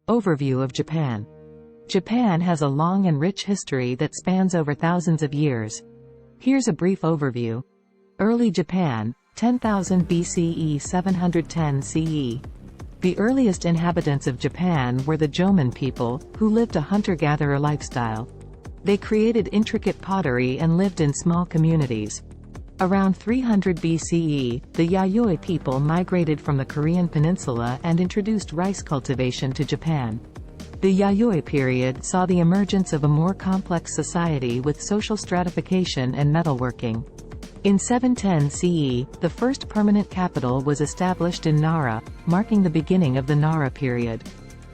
Overview of Japan. Japan has a long and rich history that spans over thousands of years. Here's a brief overview. Early Japan, 10,000 BCE 710 CE. The earliest inhabitants of Japan were the Jomon people, who lived a hunter-gatherer lifestyle. They created intricate pottery and lived in small communities. Around 300 BCE, the Yayoi people migrated from the Korean peninsula and introduced rice cultivation to Japan. The Yayoi period saw the emergence of a more complex society with social stratification and metalworking. In 710 CE, the first permanent capital was established in Nara, marking the beginning of the Nara period.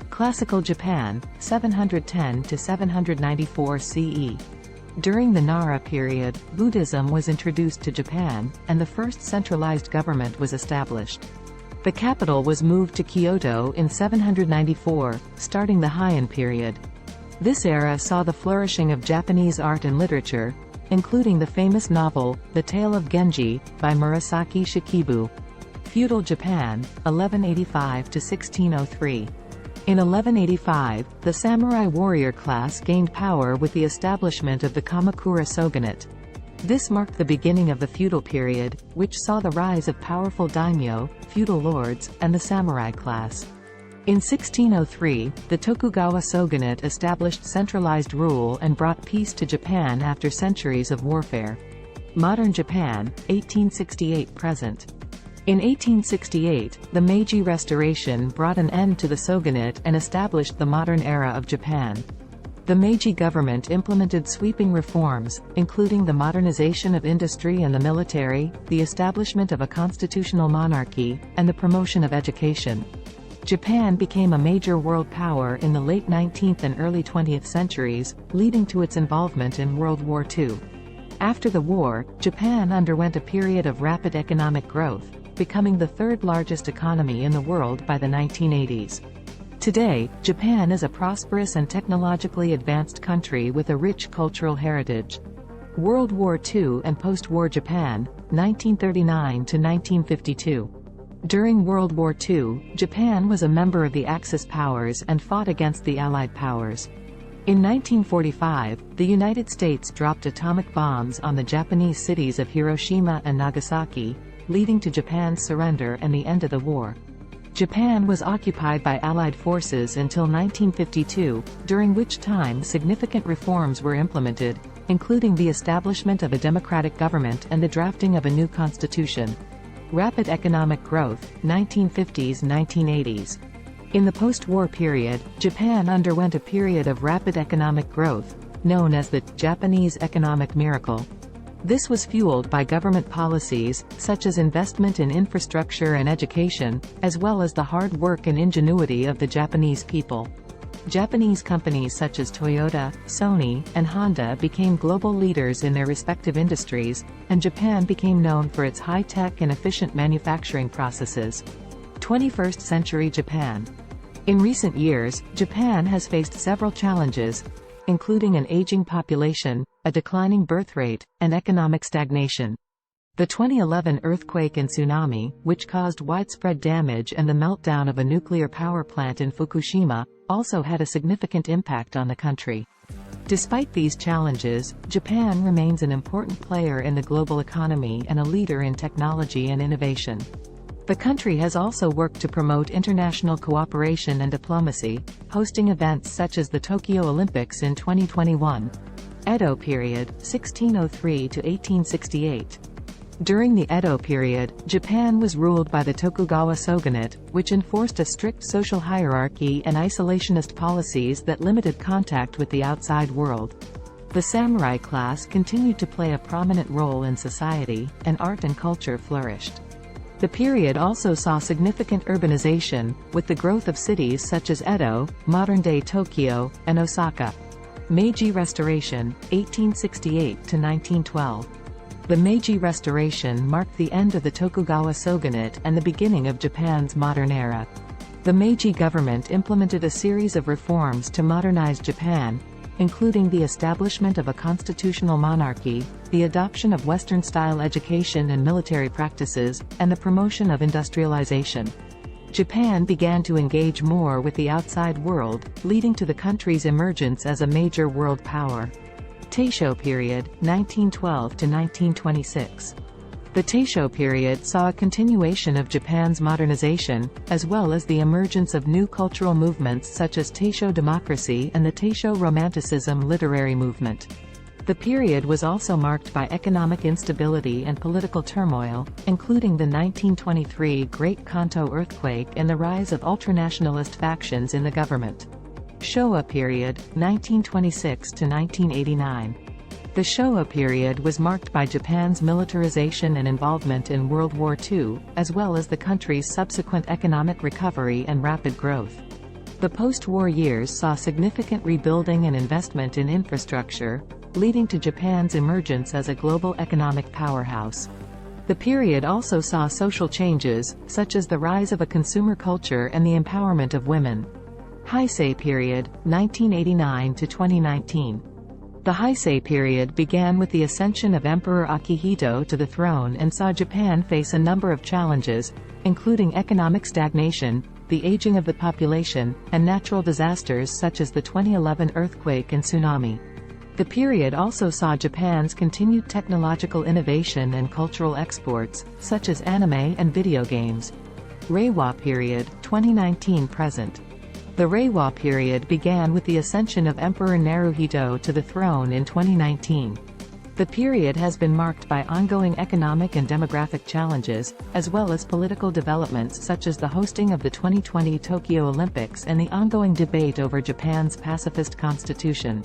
Classical Japan, 710 to 794 CE. During the Nara period, Buddhism was introduced to Japan, and the first centralized government was established. The capital was moved to Kyoto in 794, starting the Heian period. This era saw the flourishing of Japanese art and literature, including the famous novel, The Tale of Genji, by Murasaki Shikibu. Feudal Japan, 1185 to 1603. In 1185, the samurai warrior class gained power with the establishment of the Kamakura shogunate. This marked the beginning of the feudal period, which saw the rise of powerful daimyo, feudal lords, and the samurai class. In 1603, the Tokugawa shogunate established centralized rule and brought peace to Japan after centuries of warfare. Modern Japan, 1868–present. In 1868, the Meiji Restoration brought an end to the shogunate and established the modern era of Japan. The Meiji government implemented sweeping reforms, including the modernization of industry and the military, the establishment of a constitutional monarchy, and the promotion of education. Japan became a major world power in the late 19th and early 20th centuries, leading to its involvement in World War II. After the war, Japan underwent a period of rapid economic growth, becoming the third largest economy in the world by the 1980s. Today, Japan is a prosperous and technologically advanced country with a rich cultural heritage. World War II and post-war Japan, 1939 to 1952. During World War II, Japan was a member of the Axis powers and fought against the Allied powers. In 1945, the United States dropped atomic bombs on the Japanese cities of Hiroshima and Nagasaki, leading to Japan's surrender and the end of the war. Japan was occupied by Allied forces until 1952, during which time significant reforms were implemented, including the establishment of a democratic government and the drafting of a new constitution. Rapid economic growth, 1950s–1980s. In the post-war period, Japan underwent a period of rapid economic growth, known as the Japanese economic miracle. This was fueled by government policies, such as investment in infrastructure and education, as well as the hard work and ingenuity of the Japanese people. Japanese companies such as Toyota, Sony, and Honda became global leaders in their respective industries, and Japan became known for its high-tech and efficient manufacturing processes. 21st century Japan. In recent years, Japan has faced several challenges, including an aging population, a declining birth rate, and economic stagnation. The 2011 earthquake and tsunami, which caused widespread damage, and the meltdown of a nuclear power plant in Fukushima, also had a significant impact on the country. Despite these challenges, Japan remains an important player in the global economy and a leader in technology and innovation. The country has also worked to promote international cooperation and diplomacy, hosting events such as the Tokyo Olympics in 2021. Edo period, 1603 to 1868. During the Edo period, Japan was ruled by the Tokugawa shogunate, which enforced a strict social hierarchy and isolationist policies that limited contact with the outside world. The samurai class continued to play a prominent role in society, and art and culture flourished. The period also saw significant urbanization, with the growth of cities such as Edo, modern-day Tokyo, and Osaka. Meiji Restoration, 1868 to 1912. The Meiji Restoration marked the end of the Tokugawa shogunate and the beginning of Japan's modern era. The Meiji government implemented a series of reforms to modernize Japan, including the establishment of a constitutional monarchy, the adoption of Western-style education and military practices, and the promotion of industrialization. Japan began to engage more with the outside world, leading to the country's emergence as a major world power. Taisho period, 1912 to 1926. The Taisho period saw a continuation of Japan's modernization, as well as the emergence of new cultural movements such as Taisho democracy and the Taisho Romanticism literary movement. The period was also marked by economic instability and political turmoil, including the 1923 Great Kanto earthquake and the rise of ultranationalist factions in the government. Showa period, 1926 to 1989. The Showa period was marked by Japan's militarization and involvement in World War II, as well as the country's subsequent economic recovery and rapid growth. The post-war years saw significant rebuilding and investment in infrastructure, leading to Japan's emergence as a global economic powerhouse. The period also saw social changes, such as the rise of a consumer culture and the empowerment of women. Heisei period, 1989 to 2019. The Heisei period began with the ascension of Emperor Akihito to the throne and saw Japan face a number of challenges, including economic stagnation, the aging of the population, and natural disasters such as the 2011 earthquake and tsunami. The period also saw Japan's continued technological innovation and cultural exports, such as anime and video games. Reiwa period, 2019-present. The Reiwa period began with the ascension of Emperor Naruhito to the throne in 2019. The period has been marked by ongoing economic and demographic challenges, as well as political developments such as the hosting of the 2020 Tokyo Olympics and the ongoing debate over Japan's pacifist constitution.